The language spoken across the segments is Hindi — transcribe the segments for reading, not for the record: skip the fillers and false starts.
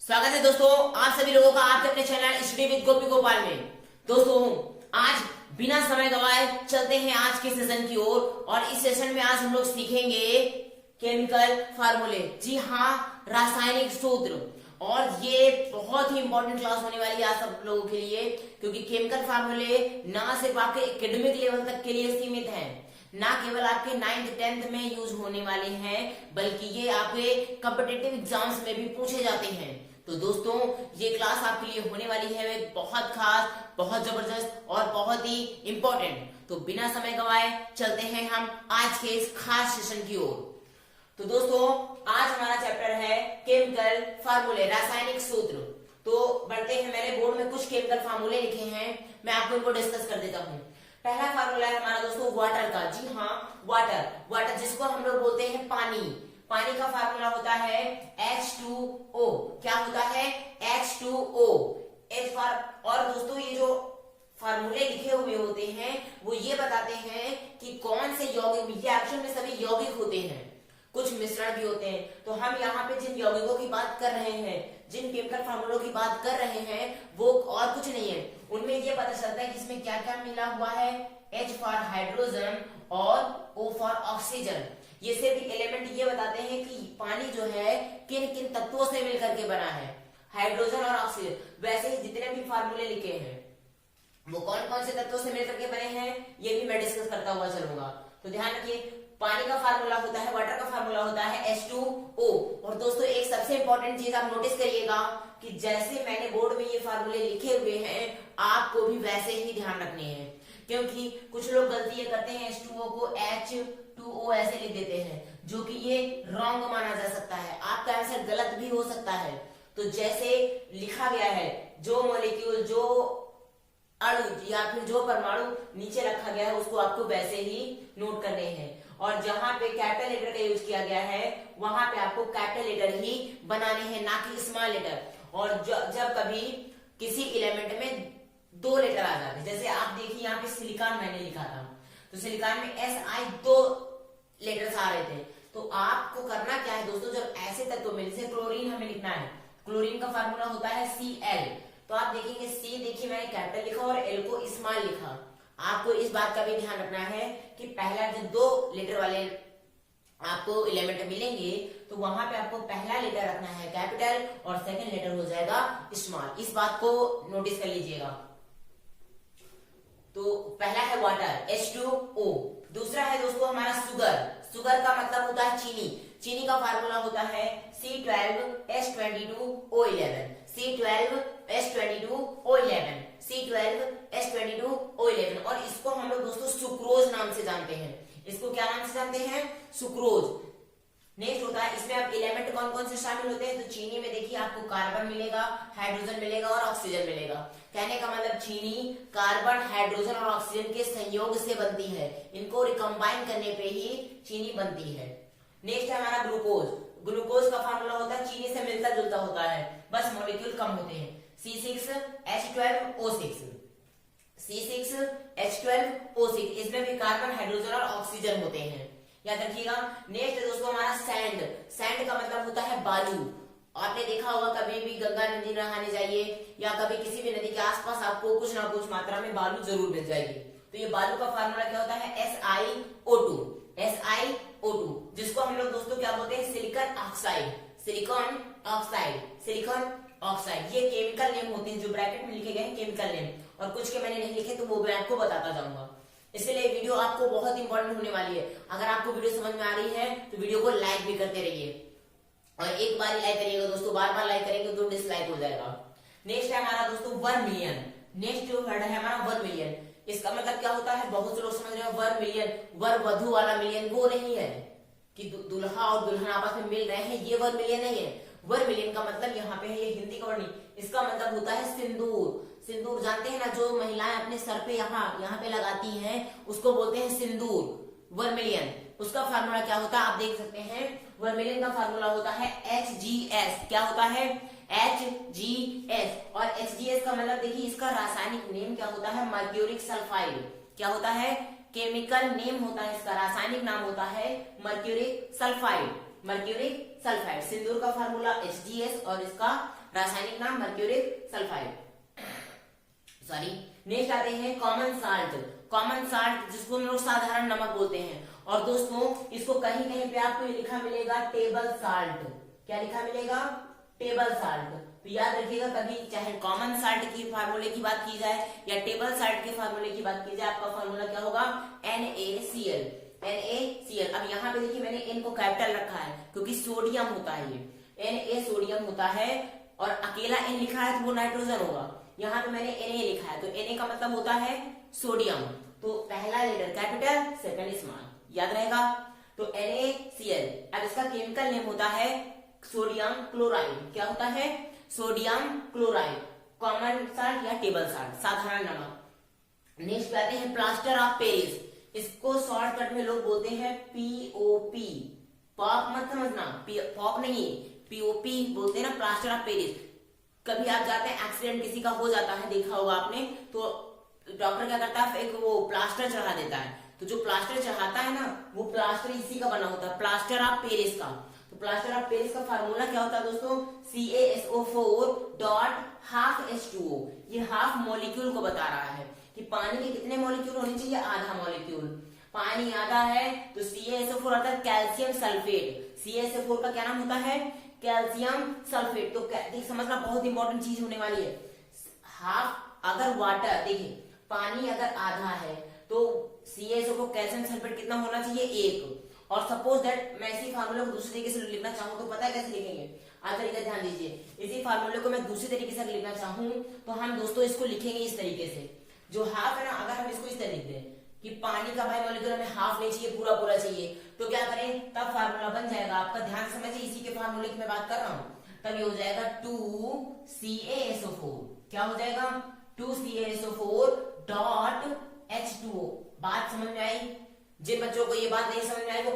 स्वागत है दोस्तों आप सभी लोगों का आपके अपने चैनल स्टडी विद गोपी गोपाल में। दोस्तों आज बिना समय गवाए चलते हैं आज के सेशन की ओर और इस सेशन में आज हम लोग सीखेंगे केमिकल फार्मूले। जी हाँ, रासायनिक सूत्र। और ये बहुत ही इंपॉर्टेंट क्लास होने वाली है आज सब लोगों के लिए, क्योंकि केमिकल फार्मूले ना सिर्फ आपके एकेडमिक लेवल तक के लिए सीमित हैं, ना केवल आपके 9th 10th में यूज होने वाले हैं, बल्कि ये आपके कॉम्पिटिटिव एग्जाम्स में भी पूछे जाते हैं। तो दोस्तों ये क्लास आपके लिए होने वाली है बहुत खास, बहुत जबरदस्त और बहुत ही इंपॉर्टेंट। तो बिना समय गवाए चलते हैं हम आज के इस खास सेशन की ओर। तो दोस्तों आज हमारा चैप्टर है केमिकल फार्मूले, रासायनिक सूत्र। तो बढ़ते हैं, मैंने बोर्ड में कुछ केमिकल फार्मूले लिखे हैं, मैं आपको इनको डिस्कस कर देता हूँ। पहला फार्मूला है हमारा दोस्तों वाटर का। जी हाँ, वाटर जिसको हम लोग बोलते हैं पानी का फार्मूला होता है H2O। क्या होता है? H2O। और दोस्तों ये जो फार्मूले लिखे हुए होते हैं वो ये बताते हैं कि कौन से यौगिक, ये एक्चुअल में सभी यौगिक होते हैं, कुछ मिश्रण भी होते हैं। तो हम यहाँ पे जिन यौगिकों की बात कर रहे हैं, जिन केमिकल फार्मूलों की बात कर रहे हैं, वो और कुछ नहीं है। उनमें ये पता चलता है कि इसमें क्या क्या मिला हुआ है। H फॉर हाइड्रोजन और O फॉर ऑक्सीजन। ये सिर्फ एलिमेंट ये बताते हैं कि पानी जो है किन किन तत्वों से मिलकर के बना है, हाइड्रोजन और ऑक्सीजन। वैसे ही जितने भी फार्मूले लिखे हैं वो कौन कौन से तत्वों से मिलकर के बने हैं ये भी मैं डिस्कस करता हुआ चलूंगा। तो ध्यान रखिए, पानी का फार्मूला होता है, वाटर का फार्मूला होता है H2O। और दोस्तों एक सबसे इंपॉर्टेंट चीज आप नोटिस करिएगा कि जैसे मैंने बोर्ड में ये फार्मूले लिखे हुए हैं आपको भी वैसे ही ध्यान रखने हैं, क्योंकि कुछ लोग गलती ये करते हैं, H2O को H2O ऐसे लिख देते हैं, जो कि ये रॉन्ग माना जा सकता है, आपका आंसर गलत भी हो सकता है। तो जैसे लिखा गया है, जो मॉलिक्यूल, जो अणु या फिर जो परमाणु नीचे रखा गया है उसको आपको वैसे ही नोट करने हैं। और जहां पे कैपिटल लेटर का यूज किया गया है वहां पे आपको कैपिटल लेटर ही बनाने हैं, ना कि स्मॉल लेटर। और जब कभी किसी एलिमेंट में 2 लेटर आ जाते हैं, जैसे आप देखिए यहाँ पे सिलिकॉन मैंने लिखा था, तो सिलिकॉन में SI 2 लेटर्स आ रहे थे। तो आपको करना क्या है दोस्तों, जब ऐसे तत्व में, जैसे क्लोरीन हमें लिखना है, क्लोरीन का फार्मूला होता है Cl। तो आप देखेंगे C, देखिए मैंने कैपिटल लिखा और L को स्मॉल लिखा। आपको इस बात का भी ध्यान रखना है कि पहला जो 2 लेटर वाले आपको एलिमेंट मिलेंगे तो वहां पे आपको पहला लेटर रखना है कैपिटल और सेकंड लेटर हो जाएगा स्मॉल। इस बात को नोटिस कर लीजिएगा। तो पहला है वाटर H2O। दूसरा है दोस्तों हमारा शुगर का मतलब होता है चीनी का फार्मूला होता है C12H22O11। C12H22O11 और इसको हम लोग दोस्तों सुक्रोज नाम से जानते हैं। इसको क्या नाम से जानते हैं? सुक्रोज। नेक्स्ट होता है, इसमें अब एलिमेंट कौन कौन से शामिल होते हैं, तो चीनी में देखिए आपको कार्बन मिलेगा, हाइड्रोजन मिलेगा और ऑक्सीजन मिलेगा। कहने का मतलब चीनी कार्बन, हाइड्रोजन और ऑक्सीजन के संयोग से बनती है, इनको रिकम्बाइन करने पे ही चीनी बनती है। नेक्स्ट है हमारा ग्लूकोज का फार्मूला होता है, चीनी से मिलता जुलता होता है, बस मॉलिक्यूल कम होते हैं, C6H12O6। इसमें भी कार्बन, हाइड्रोजन और ऑक्सीजन होते हैं, याद रखिएगा। नेक्स्ट दोस्तों हमारा सैंड का मतलब होता है बालू। आपने देखा होगा कभी भी गंगा नदी नहाने जाइए या कभी किसी भी नदी के आसपास आपको कुछ ना कुछ मात्रा में बालू जरूर मिल जाएगी। तो ये बालू का फार्मूला क्या होता है? SiO2, जिसको हम लोग दोस्तों क्या बोलते हैं? Silicon oxide. ये केमिकल नेम होते हैं जो ब्रैकेट में लिखे गए हैं, केमिकल नेम। और कुछ के मैंने नहीं लिखे तो वो मैं आपको बताता जाऊंगा। इसलिए वीडियो आपको बहुत इंपॉर्टेंट होने वाली है। अगर आपको वीडियो समझ में आ रही है तो वीडियो को लाइक भी करते रहिए, और एक बार ही लाइक करिएगा दोस्तों, बार बार लाइक करेंगे तो डिसलाइक हो जाएगा। नेक्स्ट है हमारा दोस्तों 1 मिलियन। नेक्स्ट जो वर्ड है हमारा 1 मिलियन। इसका मतलब क्या होता है? बहुत से लोग समझ रहे हैं 1 मिलियन वर वधु वाला मिलियन, वो नहीं है कि दुल्हा और दुल्हन आपस में मिल रहे हैं, ये 1 मिलियन नहीं है। 1 मिलियन का मतलब यहाँ पे है, ये हिंदी का वर्ड नहीं, इसका मतलब होता है सिंदूर जानते हैं ना, जो महिलाएं अपने सर पे यहाँ पे लगाती हैं उसको बोलते हैं सिंदूर। 1 मिलियन उसका फार्मूला क्या होता है आप देख सकते हैं। 1 मिलियन का फार्मूला होता है HGS। क्या होता है? HGS। और HGS का मतलब देखिए इसका रासायनिक नेम क्या होता है? Mercuric sulphide. क्या होता है? केमिकल नेम होता है इसका, रासायनिक नाम होता है मर्क्यूरिक सल्फाइड। सल्फाइड। सिंदूर का फार्मूला HDS और इसका रासायनिक नाम मर्क्यूरिक सल्फाइड। सॉरी। नेक्स्ट आते हैं कॉमन साल्ट। कॉमन साल्ट जिसको हम लोग साधारण नमक बोलते हैं। और दोस्तों इसको कहीं कहीं पे आपको ये लिखा मिलेगा टेबल साल्ट। क्या लिखा मिलेगा? Table salt. तो याद रखिएगा, कभी चाहे कॉमन साल्ट की फार्मूले की बात की जाए या टेबल साल्ट के फार्मूले की बात की जाए, आपका फार्मूला क्या होगा? NaCl। NaCl। अब यहाँ पे देखिए मैंने N को कैपिटल रखा है क्योंकि सोडियम होता है ये। Na सोडियम होता है और अकेला N लिखा है तो वो नाइट्रोजन होगा। यहाँ पे मैंने Na लिखा है तो Na का मतलब होता है सोडियम। तो पहला लेटर कैपिटल, सेकंड स्मॉल, याद रहेगा। तो NaCl। अब इसका केमिकल नेम होता है सोडियम क्लोराइड। क्या होता है? Sodium chloride. कॉमन साल्ट या टेबल साल्ट, साधारण नमक। नेक्स्ट पे आते हैं प्लास्टर ऑफ पेरिस। इसको शॉर्टकट में लोग बोलते हैं POP। पॉप मत समझना, पॉप नहीं, POP बोलते हैं ना, प्लास्टर ऑफ पेरिस। कभी आप जाते हैं, एक्सीडेंट किसी का हो जाता है, देखा होगा आपने, तो डॉक्टर क्या करता है, एक वो प्लास्टर चढ़ा देता है। तो जो प्लास्टर चढ़ाता है ना, वो प्लास्टर इसी का बना होता है, प्लास्टर ऑफ पेरिस का। तो प्लास्टर ऑफ पेरिस का फार्मूला क्या होता है दोस्तों? CaSO4 dot half H2O। ये हाफ मॉलिक्यूल को बता रहा है कि पानी के कितने मॉलिक्यूल होने चाहिए? आधा मॉलिक्यूल। पानी आधा है तो CaSO4 आता है कैल्शियम सल्फेट। CaSO4 का क्या नाम होता है? Calcium sulphate. तो देख समझना, बहुत इंपॉर्टेंट चीज होने वाली है। हाफ अगर वाटर, देखिए पानी अगर आधा है तो CaSO4 कैल्शियम सल्फेट कितना होना चाहिए? 1। और सपोज दैट मैं इसी फार्मूले को दूसरे तरीके से लिखना चाहूँ तो पता है कैसे लिखेंगे? आकर इधर ध्यान दीजिए। इसी फार्मूले को मैं दूसरी तरीके से लिखना चाहूँ तो हम दोस्तों इसको लिखेंगे इस तरीके से। जो हाफ है ना, अगर हम इसको इस तरह लिखते हैं कि पानी का भाई मॉलिक्यूल हमें हाफ नहीं चाहिए, पूरा पूरा चाहिए, तो क्या करें? तब फार्मूला बन जाएगा आपका। ध्यान समझिए, इसी के फार्मूले की मैं बात कर रहा हूँ। तब ये हो जाएगा 2CaSO4। क्या हो जाएगा? 2CaSO4 dot H2O। बात समझ में आई? जिन बच्चों को ये बात नहीं समझ में आई वो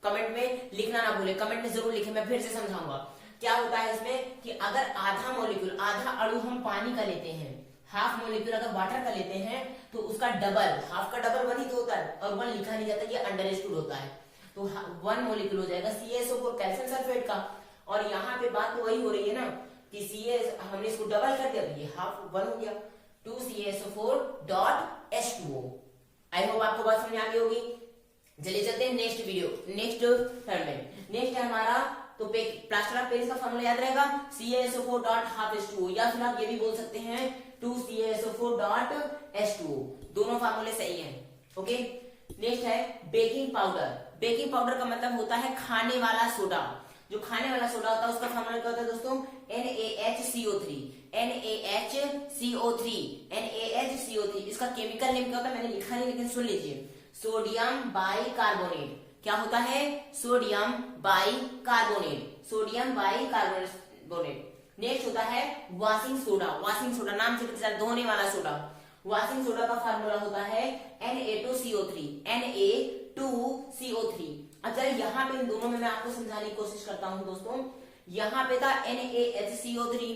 कमेंट में लिखना ना भूले, कमेंट में जरूर लिखें, मैं फिर से समझाऊंगा। क्या होता है इसमें कि अगर आधा मॉलिक्यूल, आधा अणु हम पानी का लेते हैं, हाफ मॉलिक्यूल अगर वाटर का लेते हैं, तो उसका डबल, हाफ का डबल 1 ही तो होता है, और 1 लिखा नहीं जाता, ये अंडरस्टूड होता है। तो 1 मॉलिक्यूल हो जाएगा CaSO4 कैल्शियम सल्फेट का। और यहाँ पे बात तो वही हो रही है ना कि हमने इसको डबल कर दिया तो ये हाफ 1 हो गया, 2CaSO4 dot H2O। I hope आपको बात समझ आ गई होगी। चलिए चलते हैं नेक्स्ट वीडियो, नेक्स्ट टर्म में। नेक्स्ट है हमारा, तो प्लास्टर ऑफ पेरिस का फॉर्मूला याद रहेगा CaSO4 डॉट हाफ H2O, या फिर आप ये भी बोल सकते हैं 2CaSO4 डॉट H2O। दोनों फार्मूले सही हैं। ओके। नेक्स्ट है बेकिंग पाउडर। बेकिंग पाउडर का मतलब होता है खाने वाला सोडा। जो खाने वाला सोडा होता है उसका फॉर्मूला क्या होता है दोस्तों? NaHCO3। NaHCO3। NaHCO3। इसका केमिकल नेम क्या होता है? मैंने लिखा नहीं, लेकिन सुन लीजिए, सोडियम बाइकार्बोनेट। क्या होता है? Sodium bicarbonate. Sodium bicarbonate. Next होता है वॉशिंग सोडा। वॉशिंग सोडा नाम से पता चला, धोने वाला सोडा। वॉशिंग सोडा का फार्मूला होता है Na2CO3। Na2CO3। अच्छा, यहाँ पे इन दोनों में मैं आपको समझाने की कोशिश करता हूँ दोस्तों। यहाँ पे था NaHCO3।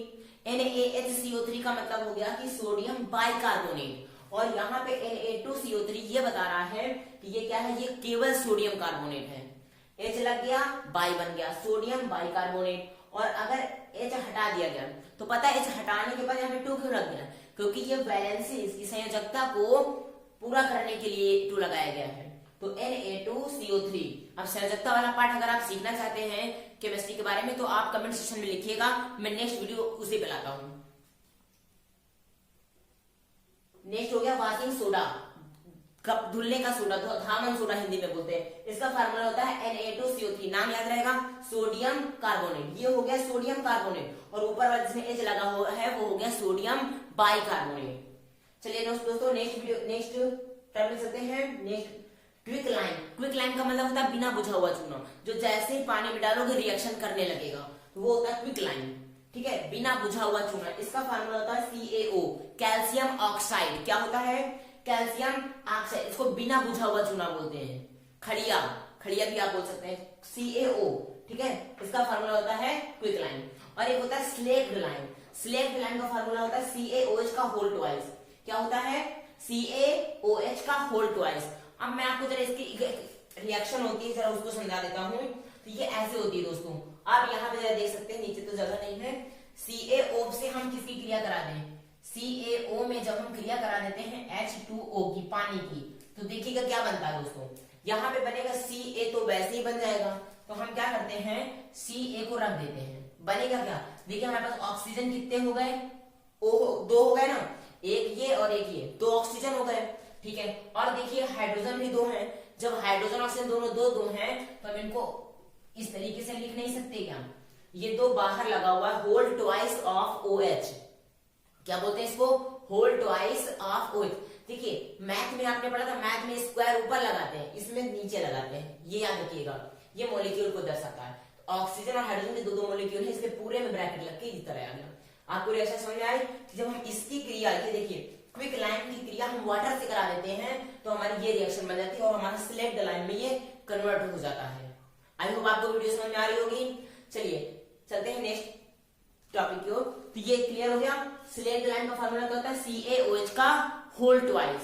NaHCO3 का मतलब हो गया कि सोडियम बाइकार्बोनेट, और यहाँ पे Na2CO3 ये बता रहा है कि ये क्या है? ये केवल सोडियम कार्बोनेट है। H लग गया, बाई बन गया, सोडियम बाइकार्बोनेट। और अगर H हटा दिया गया तो पता है H हटाने के बाद यहाँ पे 2 क्यों लग गया? क्योंकि ये वैलेंसी, इसकी संयोजकता को पूरा करने के लिए 2 लगाया गया है। तो Na2CO3। अब संयोजकता वाला पार्ट अगर आप सीखना चाहते हैं केमिस्ट्री के बारे में तो आप कमेंट सेक्शन में लिखिएगा, मैं नेक्स्ट वीडियो उसे पे लाता हूं। नेक्स्ट हो गया वॉशिंग सोडा, कप धुलने का सोडा, धामन सोडा हिंदी में बोलते हैं। इसका फार्मूला होता है Na2CO3। नाम याद रहेगा, सोडियम कार्बोनेट। ये हो गया सोडियम कार्बोनेट, और ऊपर वाला जिसमें H लगा हुआ है वो हो गया सोडियम बाइकार्बोनेट। चलिए दोस्तों नेक्स्ट टर्म में चलते हैं। Next quick lime. Quick lime का मतलब होता है बिना बुझा हुआ चूना, जो जैसे ही पानी में डालोगे रिएक्शन करने लगेगा, तो वो होता है क्विक लाइम। ठीक है, बिना बुझा हुआ चूना। इसका फार्मूला होता है CaO, कैल्शियम ऑक्साइड। क्या होता है? Calcium oxide. इसको बिना बुझा हुआ चूना बोलते हैं। खड़िया, खड़िया भी आप बोल सकते हैं, CaO। ठीक है, इसका फार्मूला होता है क्विक लाइम। और एक होता है स्लेक्ड लाइम। स्लेक्ड लाइम का फार्मूला होता है CaOH का होल ट्वाइस। क्या होता है? CaOH का होल ट्वाइस। अब मैं आपको जरा इसकी रिएक्शन होती है, जरा उसको समझा देता हूँ। तो ये ऐसे होती है दोस्तों। आप यहाँ पे देख सकते हैं, नीचे तो जगह नहीं है। CaO से हम किसकी क्रिया करा दें, CaO में जब हम क्रिया करा देते हैं H2O की, पानी की, तो देखिएगा क्या बनता है दोस्तों, यहाँ पे बनेगा Ca, तो वैसे ही बन जाएगा। तो हम क्या करते हैं, Ca को रख देते हैं, बनेगा क्या, देखिए हमारे पास ऑक्सीजन कितने हो गए, दो हो गए ना, एक ये और एक ये, दो ऑक्सीजन हो गए, ठीक है। और देखिए हाइड्रोजन भी दो है, जब हाइड्रोजन ऑक्सीजन दोनों दो दो हैं तो हम इनको इस तरीके से लिख नहीं सकते क्या, ये दो बाहर लगा हुआ है, होल ट्वाइस ऑफ OH, क्या बोलते हैं इसको, होल ट्वाइस ऑफ OH। देखिए मैथ में आपने पढ़ा था, मैथ में स्क्वायर ऊपर लगाते हैं, इसमें नीचे लगाते हैं, ये याद रखिएगा, ये मॉलिक्यूल को दर्शाता है। ऑक्सीजन और हाइड्रोजन के दो दो मॉलिक्यूल है, इसके पूरे में ब्रैकेट लग के इस तरह आ गया। आपको रिएक्शन समझ में आई कि जब हम इसकी क्रिया, ये देखिए क्विक लाइम की क्रिया हम वाटर से करा देते हैं तो हमारी ये रिएक्शन बन जाती है और हमारा सिलेक्ट लाइम में ये कन्वर्ट हो जाता है। आई होप आपको वीडियो समझ में आ रही होगी। चलिए चलते हैं नेक्स्ट टॉपिक की ओर। तो ये क्लियर हो गया, सिलेक्ट लाइम का फार्मूला क्या होता है, CaOH का होल ट्वाइस।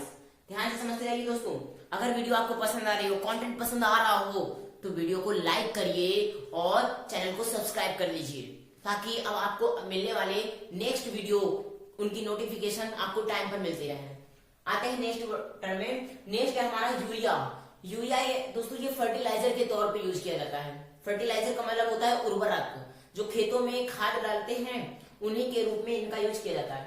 ध्यान से समझते रहिए दोस्तों। अगर वीडियो आपको पसंद आ रही हो, कंटेंट पसंद आ रहा हो, तो वीडियो को लाइक करिए और चैनल को सब्सक्राइब कर लीजिए, ताकि अब आपको मिलने वाले नेक्स्ट वीडियो उनकी नोटिफिकेशन आपको टाइम पर मिलती रहे। आते हैं नेक्स्ट टर्म में। नेक्स्ट है हमारा यूरिया। यूरिया ये दोस्तों ये फर्टिलाइजर के तौर पे यूज किया जाता है। फर्टिलाइजर का मतलब होता है उर्वरक, जो खेतों में खाद डालते हैं उन्हीं के रूप में इनका यूज किया जाता है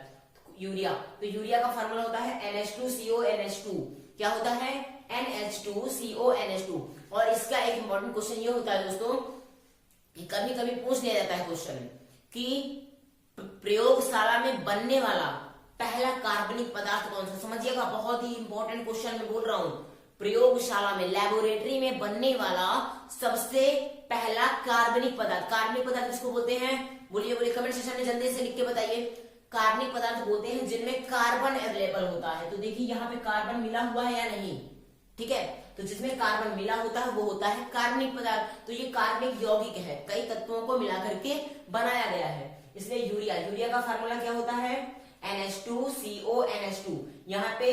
यूरिया। तो यूरिया का फार्मूला होता है NH2CONH2। क्या होता है, NH2CONH2। और इसका एक इंपॉर्टेंट क्वेश्चन ये होता है दोस्तों, कभी कभी पूछ लिया जाता है क्वेश्चन कि प्रयोगशाला में बनने वाला पहला कार्बनिक पदार्थ कौन सा। समझिएगा, बहुत ही इंपॉर्टेंट क्वेश्चन मैं बोल रहा हूं। प्रयोगशाला में, लेबोरेटरी में बनने वाला सबसे पहला कार्बनिक पदार्थ, कार्बनिक पदार्थ किसको बोलते हैं, बोलिए बोलिए, कमेंट सेक्शन में जल्दी से लिख के बताइए। कार्बनिक पदार्थ बोलते हैं जिनमें कार्बन अवेलेबल होता है। तो देखिए यहाँ पे कार्बन मिला हुआ है या नहीं, ठीक है, तो जिसमें कार्बन मिला होता है वो होता है कार्बनिक पदार्थ। तो ये कार्बनिक यौगिक है, कई तत्वों को मिला करके बनाया गया है, इसलिए यूरिया। यूरिया का फार्मूला क्या होता है, NH2CONH2। यहाँ पे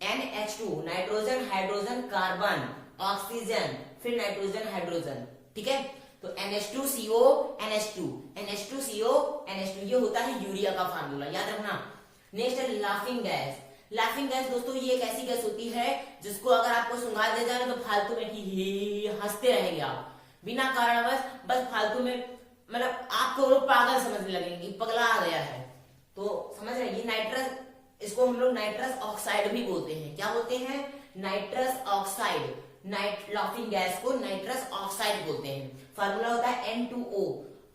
NH2 nitrogen, hydrogen, carbon, oxygen, फिर नाइट्रोजन, हाइड्रोजन, ठीक है। तो NH2CONH2, NH2CONH2 ये होता है यूरिया का फार्मूला, याद रखना। नेक्स्ट है लाफिंग गैस। लाफिंग गैस दोस्तों ये एक ऐसी गैस होती है जिसको अगर आपको सुंघा दिया जाए तो फालतू में ही हंसते रहेंगे आप, बिना कारणवश, बस फालतू में, मतलब आपको लोग पागल समझने लगेंगे, पगला आ गया है। तो समझ रहे हैं, ये नाइट्रस, इसको हम लोग नाइट्रस ऑक्साइड भी बोलते हैं। क्या बोलते हैं, नाइट्रस ऑक्साइड। लाफिंग गैस को नाइट्रस ऑक्साइड बोलते हैं। फार्मूला होता है N2O,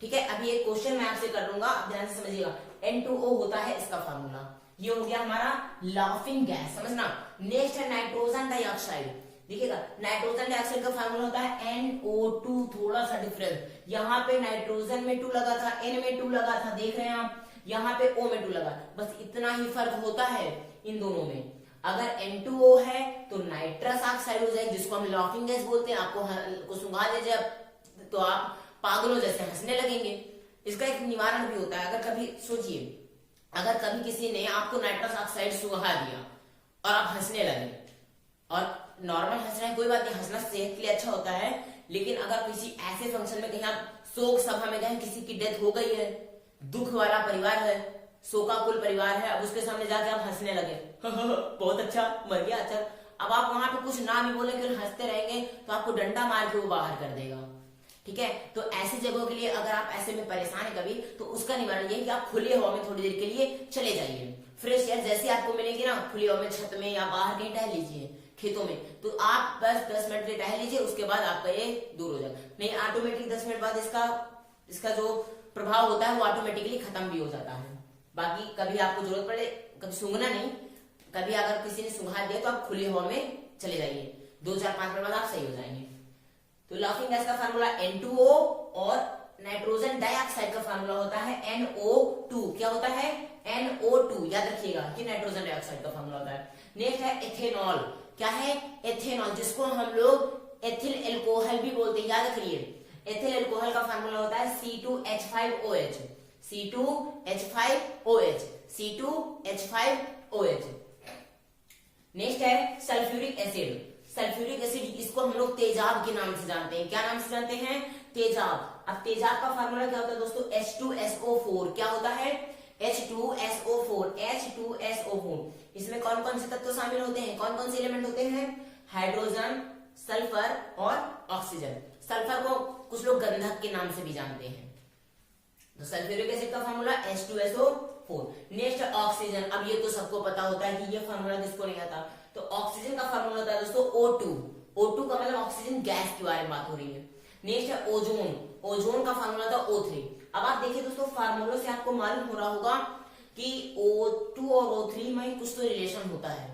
ठीक है। अभी एक क्वेश्चन मैं आपसे कर लूंगा, ध्यान से समझिएगा। N2O होता है इसका फार्मूला। ये हो गया हमारा लाफिंग गैस, समझना। नेक्स्ट है नाइट्रोजन डाइऑक्साइड। देखिएगा, नाइट्रोजन डाइऑक्साइड का फार्मूला होता है NO2। थोड़ा सा डिफरेंस, यहाँ पे नाइट्रोजन में 2 लगा था, N में 2 लगा था, देख रहे हैं आप, यहाँ पे O में 2 लगा, बस इतना ही फर्क होता है इन दोनों में। अगर N2O है तो नाइट्रस ऑक्साइड हो जाएगी, जिसको हम लाफिंग गैस बोलते हैं। आपको सुंघा दे जाए तो आप पागलों जैसे हंसने लगेंगे। इसका एक निवारण भी होता है। अगर कभी सोचिए, अगर कभी किसी ने आपको नाइट्रस ऑक्साइड सुंघा दिया और आप हंसने लगे, और नॉर्मल हंस रहे हैं, कोई बात नहीं, हंसना सेहत के लिए अच्छा होता है, लेकिन अगर किसी ऐसे फंक्शन में कहीं आप शोक सभा में गए, किसी की डेथ हो गई है, दुख वाला परिवार है, शोकाकुल परिवार है, अब उसके सामने जाके आप हंसने लगे बहुत अच्छा, मर गया, अच्छा, अब आप वहां पे कुछ ना भी बोलेंगे, हंसते रहेंगे तो आपको डंडा मार के वो बाहर कर देगा, ठीक है। तो ऐसी जगहों के लिए अगर आप ऐसे में परेशान है कभी, तो उसका निवारण ये कि आप खुली हवा में थोड़ी देर के लिए चले जाइए। फ्रेश एयर जैसे आपको मिलेगी ना, खुली हवा में, छत में या बाहर कहीं टहल लीजिए, खेतों में, तो आप बस 10 मिनट के टहल लीजिए, उसके बाद आपका ये दूर हो जाएगा। नहीं, ऑटोमेटिक 10 मिनट बाद इसका जो प्रभाव होता है वो ऑटोमेटिकली खत्म भी हो जाता है। बाकी कभी आपको जरूरत पड़े, कभी सूंघना नहीं, कभी अगर किसी ने सुंघा दिया तो आप खुली हवा में चले जाइए, 2-4-5 मिनट बाद आप सही हो जाएंगे। तो लाफिंग गैस का फार्मूला N2O और नाइट्रोजन डाइऑक्साइड का फार्मूला होता है NO2। क्या होता है, NO2, याद रखिएगा कि नाइट्रोजन डाइऑक्साइड का फार्मूला होता है। नेक्स्ट है एथेनॉल। क्या है, एथेनॉल, जिसको हम लोग एथिल एल्कोहल भी बोलते हैं, याद रखिए। एथिल एल्कोहल का फार्मूला होता है C2H5OH, C2H5OH, C2H5OH। नेक्स्ट है सल्फ्यूरिक एसिड। सल्फ्यूरिक एसिड, इसको हम लोग तेजाब के नाम से जानते हैं। क्या नाम से जानते हैं, तेजाब। अब तेजाब का फार्मूला क्या होता है दोस्तों, H2SO4। क्या होता है, H2SO4, H2SO4। इसमें कौन कौन से तत्व शामिल होते हैं, कौन कौन से एलिमेंट होते हैं, हाइड्रोजन, सल्फर और ऑक्सीजन। सल्फर को कुछ लोग गंधक के नाम से भी जानते हैं। तो सल्फ्यूरिक एसिड का फार्मूला H2SO4। Next oxygen. अब ये तो सबको पता होता है कि ये फार्मूला किसको नहीं आता। तो ऑक्सीजन का फार्मूला होता है दोस्तों O2। O2 का मतलब ऑक्सीजन गैस के बारे में बात हो रही है। नेक्स्ट है ओजोन। ओजोन का फार्मूला था O3। अब आप देखिए दोस्तों, फार्मूलों से आपको मालूम हो रहा होगा कि O2 और O3 में कुछ तो रिलेशन होता है।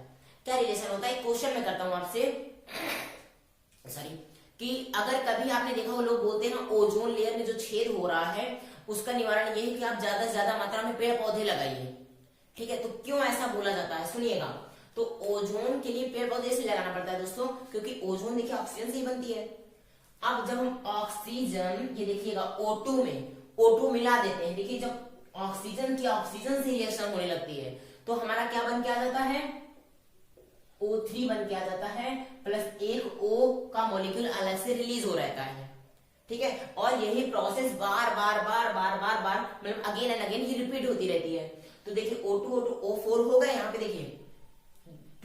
क्या रिलेशन होता है, क्वेश्चन में करता हूं आपसे, सॉरी, कि अगर कभी आपने देखा हो लोग बोलते हैं ओजोन लेयर में जो छेद हो रहा है उसका निवारण ये है कि आप ज्यादा से ज्यादा मात्रा में पेड़ पौधे लगाइए। ठीक है, तो क्यों ऐसा बोला जाता है सुनिएगा। तो ओजोन के लिए पेड़ पौधे इसलिए लगाना पड़ता है दोस्तों क्योंकि ओजोन देखिए ऑक्सीजन से ही बनती है। अब जब हम ऑक्सीजन, ये देखिएगा O2 में O2 मिला देते हैं, देखिए जब ऑक्सीजन की ऑक्सीजन से रिएक्शन होने लगती है तो हमारा क्या बन के आ जाता है, O3 बन के आ जाता है, प्लस एक O का मॉलिक्यूल अलग से रिलीज हो रहता है। ठीक है, और यही प्रोसेस बार बार बार बार बार बार मतलब अगेन एंड अगेन ये रिपीट होती रहती है। तो देखिए O2 O2 O4 हो गए, यहाँ पे देखिए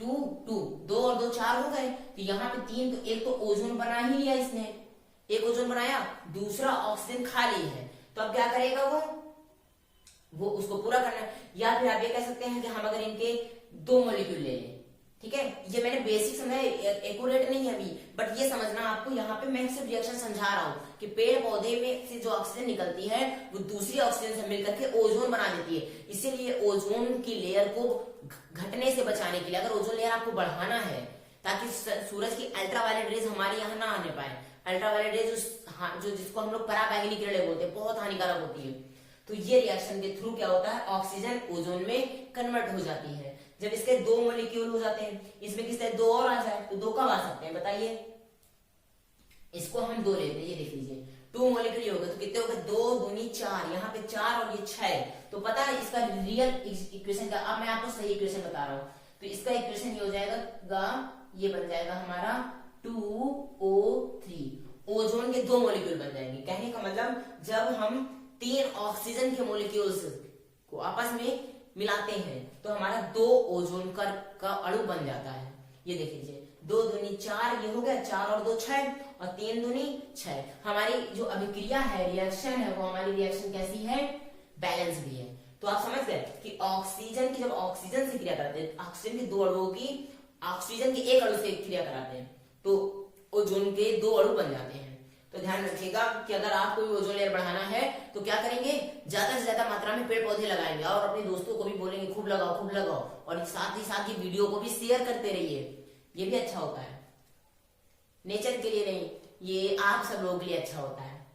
2 2 2 और 2 4 हो गए, तो यहाँ पे 3, तो एक तो ओजोन बना ही लिया इसने, एक ओजोन बनाया, दूसरा ऑक्सीजन खाली है, तो अब क्या करेगा वो उसको पूरा करना है। या फिर आप ये कह सकते हैं कि हम अगर इनके 2 मॉलिक्यूल ले लें, ठीक है, ये मैंने बेसिक समझाया, एक्यूरेट नहीं है अभी, बट ये समझना आपको, यहाँ पे मैं सिर्फ रिएक्शन समझा रहा हूँ कि पेड़ पौधे में से जो ऑक्सीजन निकलती है वो दूसरी ऑक्सीजन से मिलकर के ओजोन बना देती है। इसीलिए ओजोन की लेयर को घटने से बचाने के लिए अगर ओजोन लेयर आपको बढ़ाना है ताकि सूरज की अल्ट्रावायलेट रेज हमारे यहाँ ना आने पाए। अल्ट्रावायलेट रेज जो जिसको हम लोग पराबैंगनी किरणें बोलते हैं, बहुत हानिकारक होती है। तो ये रिएक्शन के थ्रू क्या होता है, ऑक्सीजन ओजोन में कन्वर्ट हो जाती है। जब इसके 2 मॉलिक्यूल हो जाते हैं, इसमें किससे 2 और आ जाए तो 2 कब आ सकते हैं बताइए। इसको हम 2 लेते हैं, ये देख लीजिए 2 मॉलिक्यूल हो गए, तो कितने हो गए, 2 दूनी 4, यहाँ पे 4 और ये 6। तो पता है इसका रियल इक्वेशन का, अब मैं आपको सही इक्वेशन बता रहा हूँ। तो इसका इक्वेशन ये हो जाएगा, ये बन जाएगा हमारा 2O3। ओजोन के 2 मॉलिक्यूल बन जाएंगे। कहने का मतलब जब हम 3 ऑक्सीजन के मॉलिक्यूल्स को आपस में मिलाते हैं तो हमारा 2 ओजोन का अणु बन जाता है। ये देख लीजिए 2 दूनी 4, ये हो गया 4 और 2 6, और 3 दूनी 6। हमारी जो अभिक्रिया है, रिएक्शन है, वो हमारी रिएक्शन कैसी है, बैलेंस भी है। तो आप समझ गए कि ऑक्सीजन की जब ऑक्सीजन से क्रिया कराते हैं, ऑक्सीजन के 2 अणुओं की ऑक्सीजन के 1 अणु से क्रिया कराते हैं तो ओजोन के 2 अणु बन जाते हैं। तो ध्यान रखिएगा कि अगर आपको भी ओजोन लेयर बढ़ाना है तो क्या करेंगे, ज्यादा से ज्यादा मात्रा में पेड़ पौधे लगाएंगे और अपने दोस्तों को भी बोलेंगे खूब लगाओ खूब लगाओ, और साथ ही साथ ये वीडियो को भी शेयर करते रहिए, ये भी अच्छा होता है। नेचर के लिए नहीं, ये आप सब लोगों के लिए अच्छा होता है।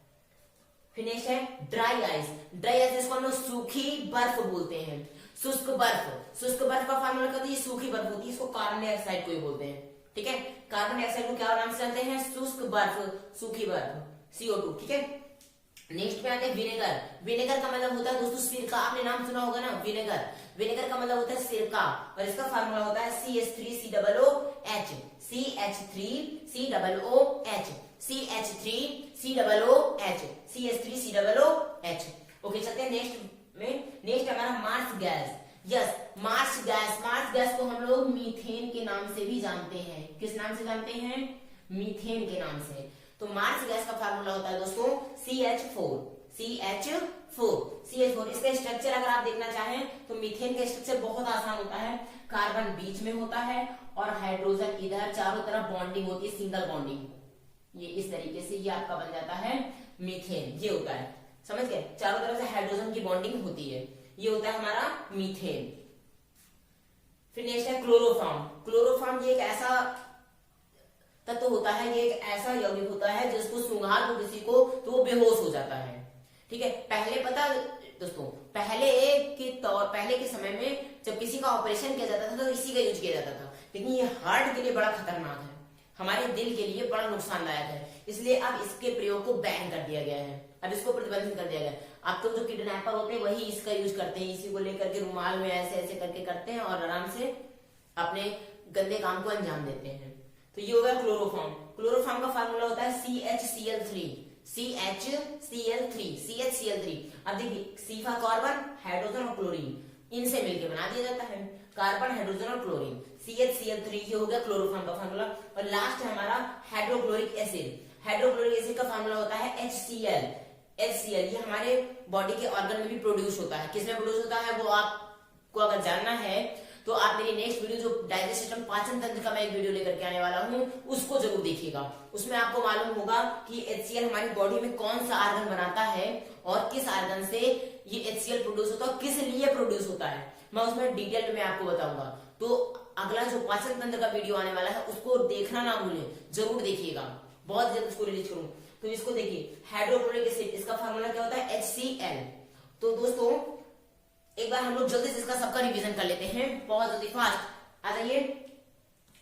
फिर नेक्स्ट है ड्राई आइस। ड्राई आइस जिसको हम लोग सूखी बर्फ बोलते हैं, शुष्क बर्फ। शुष्क बर्फ का फार्मूला क्या होता है, ये सूखी बर्फ होती है, इसको कार्बन डाइऑक्साइड को ही बोलते हैं। ठीक है, कार्बन डाइऑक्साइड को क्या नाम से जानते हैं, शुष्क बर्फ, सूखी बर्फ, CO2। ठीक है, नेक्स्ट पे आते हैं विनेगर। विनेगर का मतलब होता है दोस्तों सिरका, आपने नाम सुना होगा ना, विनेगर। विनेगर का मतलब होता है सिरका, और इसका फार्मूला होता है CH3COOH, CH3COOH, CH3COOH, CH3COOH। Okay, चलते हैं नेक्स्ट में। नेक्स्ट हमारा marsh gas. Yes, marsh gas. Marsh gas को हम लोग मीथेन के नाम से भी जानते हैं। किस नाम से जानते हैं, मीथेन के नाम से। तो मार्स गैस का फार्मूला होता है दोस्तों CH4। इसका स्ट्रक्चर अगर आप देखना चाहें तो मीथेन का स्ट्रक्चर बहुत आसान होता है। कार्बन बीच में होता है और हाइड्रोजन इधर, चारों तरफ बॉन्डिंग होती है, सिंगल बॉन्डिंग। ये इस तरीके से ये आपका बन जाता है मीथेन। ये होता है, समझ गए, चारों तरफ से हाइड्रोजन की बॉन्डिंग होती है, ये होता है हमारा मीथेन। फिर नेक्स्ट है क्लोरोफॉर्म। क्लोरोफॉर्म ये एक ऐसा तत्व होता है, ये एक ऐसा यौगिक होता है जिसको सूंघा दो किसी को तो वो बेहोश हो जाता है। ठीक है, पहले पता दोस्तों, पहले के समय में जब किसी का ऑपरेशन किया जाता था तो इसी का यूज किया जाता था, लेकिन ये हार्ट के लिए बड़ा खतरनाक है, हमारे दिल के लिए बड़ा नुकसानदायक है, इसलिए अब इसके प्रयोग को बैन कर दिया गया है, अब इसको प्रतिबंधित कर दिया गया है। अब तो जो किडनैपर होते हैं वही इसका यूज करते हैं, इसी को लेकर के रुमाल में ऐसे ऐसे करके करते हैं और आराम से अपने गंदे काम को अंजाम देते हैं। तो ये हो गया क्लोरोफॉर्म। क्लोरोफॉर्म का फार्मूला होता है CHCl3। CHCl3। अब देखिए सी फॉर कार्बन, हाइड्रोजन और क्लोरीन, इनसे मिलकर बना दिया जाता है कार्बन, हाइड्रोजन और क्लोरीन। CHCl3 ये हो गया क्लोरोफॉर्म का फार्मूला। और लास्ट है हमारा हाइड्रोक्लोरिक एसिड। हाइड्रोक्लोरिक एसिड का फार्मूला होता है HCl। ये हमारे बॉडी के ऑर्गन में भी प्रोड्यूस होता है। किसमें प्रोड्यूस होता है वो आपको अगर जानना है तो आप मेरी नेक्स्ट वीडियो जो डाइजेस्ट सिस्टम पाचन तंत्र का मैं एक वीडियो लेकर के आने वाला हूँ उसको जरूर देखिएगा। उसमें आपको मालूम होगा कि HCl हमारी बॉडी में कौन सा ऑर्गन बनाता है और किस ऑर्गन से ये HCl प्रोड्यूस होता है और किस लिए प्रोड्यूस होता है, मैं उसमें डिटेल में आपको बताऊंगा। तो अगला जो पाचन तंत्र का वीडियो आने वाला है उसको देखना ना भूलें, जरूर देखिएगा, बहुत जल्द उसको रिलीज करूँ। तो इसको देखिए हाइड्रोक्लोरिक एसिड, इसका फार्मूला क्या होता है HCl। तो दोस्तों एक बार हम लोग जल्दी से इसका सबका रिवीजन कर लेते हैं, बहुत जल्दी फास्ट। आ जाइए।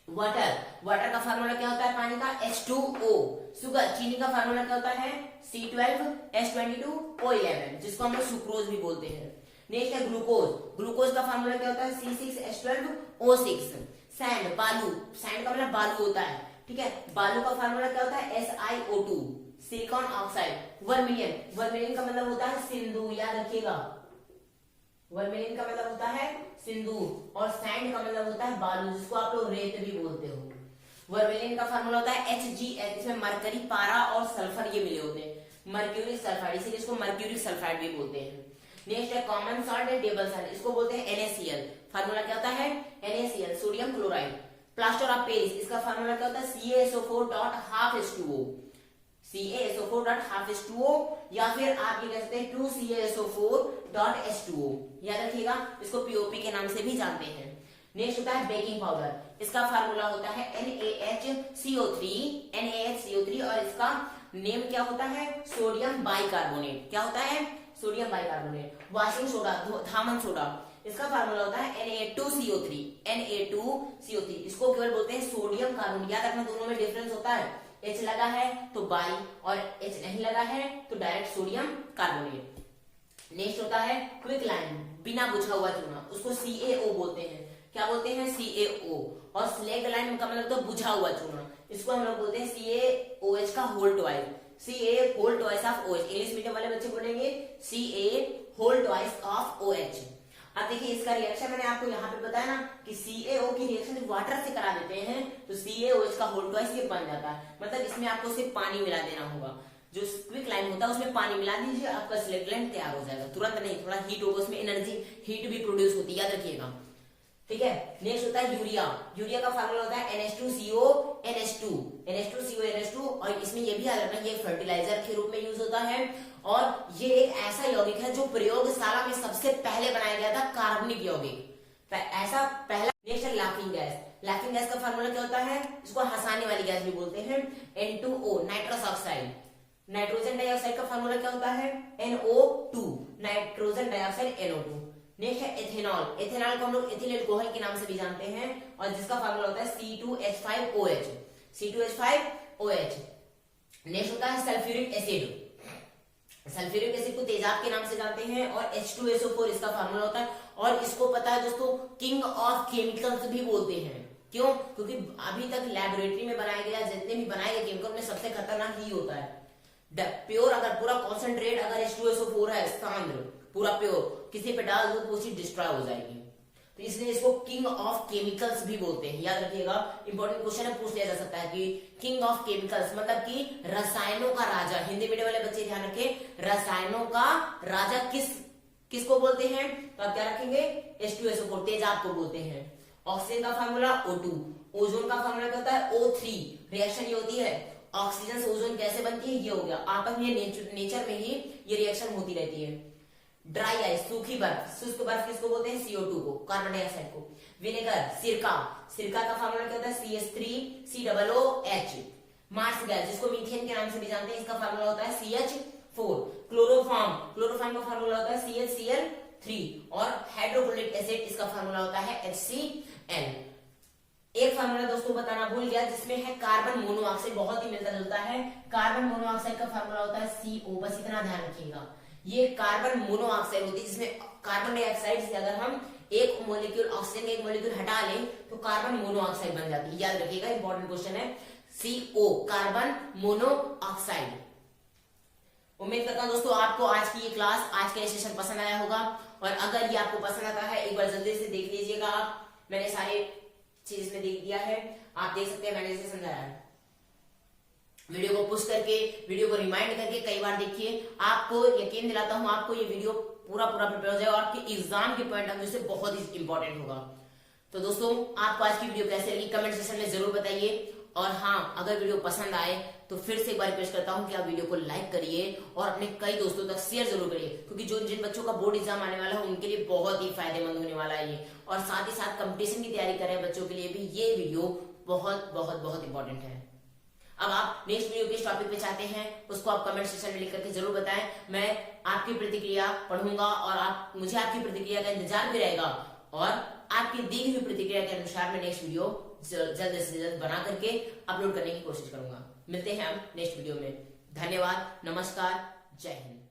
वाटर का फार्मूला क्या होता है पानी का H2O। शुगर चीनी का फार्मूला क्या होता है C12H22O11, जिसको हम लोग सुक्रोज भी बोलते हैं। नेक्स्ट है ग्लूकोज का फार्मूला क्या होता है C6H12O6। सैंड बालू, सैंड का मतलब बालू होता है, ठीक है। बालू का फार्मूला क्या होता है SiO2। Silicon oxide. वर्मिलियन का मतलब होता है सिंदूर, याद रखिएगा, वर्मिलियन का मतलब होता है सिंदूर। और सैंड का मतलब होता है बालू, जिसको आप लोग रेत भी बोलते हो। वर्मिलियन का फार्मूला होता है HgL, इसमें मरकरी, पारा और सल्फर ये मिले होते हैं, मर्क्यूरिक सल्फाइड, इसीलिए इसको मर्क्यूरिक सल्फाइड भी बोलते हैं। नेक्स्ट है common salt and table salt, इसको बोलते हैं NaCl। फार्मूला क्या होता है NaCl, sodium chloride. Plaster of Paris, इसका फार्मूला क्या होता है CaSO4.12H2O। CaSO4.12H2O या फिर आप ये कह सकते हैं 2CaSO4.H2O, याद रखिएगा, इसको POP के नाम से भी जानते हैं। नेक्स्ट होता है बेकिंग पाउडर, इसका फार्मूला होता है NaHCO3 और इसका नेम क्या होता है सोडियम बाइकार्बोनेट। क्या होता है सोडियम बाइकार्बोनेट। वॉशिंग सोडा, धामन सोडा, इसका फार्मूला होता है Na2CO3। इसको केवल बोलते हैं सोडियम कार्बोनेट, याद रखना दोनों में डिफरेंस होता है, H लगा है तो बाई और H नहीं लगा है तो डायरेक्ट सोडियम कार्बोनेट। नेक्स्ट होता है क्विक लाइम, बिना बुझा हुआ चूना, उसको CaO बोलते हैं। क्या बोलते हैं CaO। और स्लैग लाइम का मतलब तो बुझा हुआ चूना, इसको हम लोग बोलते हैं CaOH का whole twice, Ca whole twice of OH। English medium वाले बच्चे बोलेंगे Ca whole twice of OH। अब देखिए इसका रिएक्शन मैंने आपको यहाँ पे बताया ना कि CaO की रिएक्शन जब वाटर से करा देते हैं तो CaOH का होल ट्वाइस ये बन जाता है, मतलब इसमें आपको सिर्फ पानी मिला देना होगा। जो क्विक लाइम होता है उसमें पानी मिला दीजिए, आपका स्लैग लाइम तैयार हो जाएगा। तुरंत नहीं, थोड़ा हीट होगा, उसमें एनर्जी हीट भी प्रोड्यूस होती है, याद रखिएगा, ठीक है। नेक्स्ट होता है यूरिया का फार्मूला होता है NH2CO NH2 और इसमें ये भी याद रखना ये फर्टिलाइजर के रूप में यूज होता है और ये एक ऐसा यौगिक है जो प्रयोगशाला में सबसे पहले बनाया गया था, कार्बनिक यौगिक ऐसा पहला। नेक्स्ट है लाफिंग गैस का फार्मूला क्या होता है, इसको हंसाने वाली गैस भी बोलते हैं N2O, nitrous oxide. Nitrogen dioxide का फार्मूला क्या होता है NO2, nitrogen dioxide NO2। Next है एथेनॉल को हम लोग एथिल अल्कोहल के नाम से भी जानते हैं और जिसका फार्मूला होता है C2H5OH। नेक्स्ट होता है सल्फ्यूरिक एसिड को तेजाब के नाम से जानते हैं और H2SO4 इसका फार्मूला होता है। और इसको पता है दोस्तों किंग ऑफ केमिकल्स भी बोलते हैं, क्यों, क्योंकि अभी तक लैबोरेटरी में बनाया गया जितने भी बनाए गए केमिकल में सबसे खतरनाक ही होता है प्योर। अगर पूरा कॉन्सेंट्रेट अगर H2SO4 है सांद्र पूरा प्योर, किसी पे डाल दो तो वो चीज डिस्ट्रॉय हो जाएगी, तो इसलिए इसको किंग ऑफ केमिकल्स भी बोलते हैं, याद रखिएगा। इंपॉर्टेंट क्वेश्चन है, पूछ लिया जा सकता है कि किंग ऑफ केमिकल्स मतलब कि रसायनों का राजा। हिंदी मीडियम वाले बच्चे ध्यान रखें, रसायनों का राजा किसको बोलते हैं, तो आप क्या रखेंगे H2SO4, तेजाब को बोलते हैं। ऑक्सीजन का फार्मूला O2। ओजोन का फार्मूला क्या होता है O3। रिएक्शन ये होती है ऑक्सीजन से ओजोन कैसे बनती है, ये हो गया आपस में नेचर में ही ये रिएक्शन होती रहती है। ड्राई आइस, सूखी बर्फ, शुष्क बर्फ किसको बोलते हैं CO2 को, कार्बन डाइऑक्साइड को। विनेगर, सिरका का फार्मूला क्या होता है CH3COOH। मार्स गैस जिसको मीथेन के नाम से भी जानते हैं, इसका फार्मूला होता है CH4। क्लोरोफॉर्म का फार्मूला होता है CHCl3 और हाइड्रोक्लोरिक एसिड इसका फार्मूला होता है HCl। एक फार्मूला दोस्तों बताना भूल गया जिसमें है कार्बन मोनोऑक्साइड, बहुत ही मिलता जुलता है। कार्बन मोनोऑक्साइड का फार्मूला होता है CO, बस इतना ध्यान रखिएगा। ये कार्बन मोनोऑक्साइड होती है जिसमें कार्बन डाइऑक्साइड से अगर हम एक मोलिक्यूल ऑक्सीजन का एक मोलिक्यूल हटा लें तो कार्बन मोनोऑक्साइड बन जाती है, याद रखिएगा, इंपॉर्टेंट क्वेश्चन है। CO carbon monoxide. उम्मीद करता हूँ दोस्तों आपको आज की ये क्लास, आज का ये सेशन पसंद आया होगा। और अगर ये आपको पसंद आता है, एक बार जल्दी से देख लीजिएगा आप। मैंने सारे चीज इसमें देख दिया है, आप देख सकते हैं मैंने इसे समझाया है। वीडियो को पुश करके, वीडियो को रिमाइंड करके कई बार देखिए। आपको यकीन दिलाता हूं आपको ये वीडियो पूरा प्रिपेयर हो जाएगा और आपके एग्जाम के पॉइंट ऑफ व्यू से बहुत ही इंपॉर्टेंट होगा। तो दोस्तों आपको आज की वीडियो कैसे लगी कमेंट सेक्शन में जरूर बताइए। और हाँ, अगर वीडियो पसंद आए तो फिर से एक बार रिक्वेस्ट करता हूं कि आप वीडियो को लाइक करिए और अपने कई दोस्तों तक शेयर जरूर करिए, क्योंकि जिन बच्चों का बोर्ड एग्जाम आने वाला है उनके लिए बहुत ही फायदेमंद होने वाला है ये। और साथ ही साथ कंपटीशन की तैयारी कर रहे हैं बच्चों के लिए भी ये वीडियो बहुत बहुत बहुत इंपॉर्टेंट है। अब आप नेक्स्ट वीडियो किस टॉपिक पे चाहते हैं उसको आप कमेंट सेक्शन में लिख करके जरूर बताएं। मैं आपकी प्रतिक्रिया पढ़ूंगा और मुझे आपकी प्रतिक्रिया का इंतजार भी रहेगा। और आपकी दी हुई प्रतिक्रिया के अनुसार मैं नेक्स्ट वीडियो जल्द से जल्द बना करके अपलोड करने की कोशिश करूंगा। मिलते हैं हम नेक्स्ट वीडियो में। धन्यवाद, नमस्कार, जय हिंद।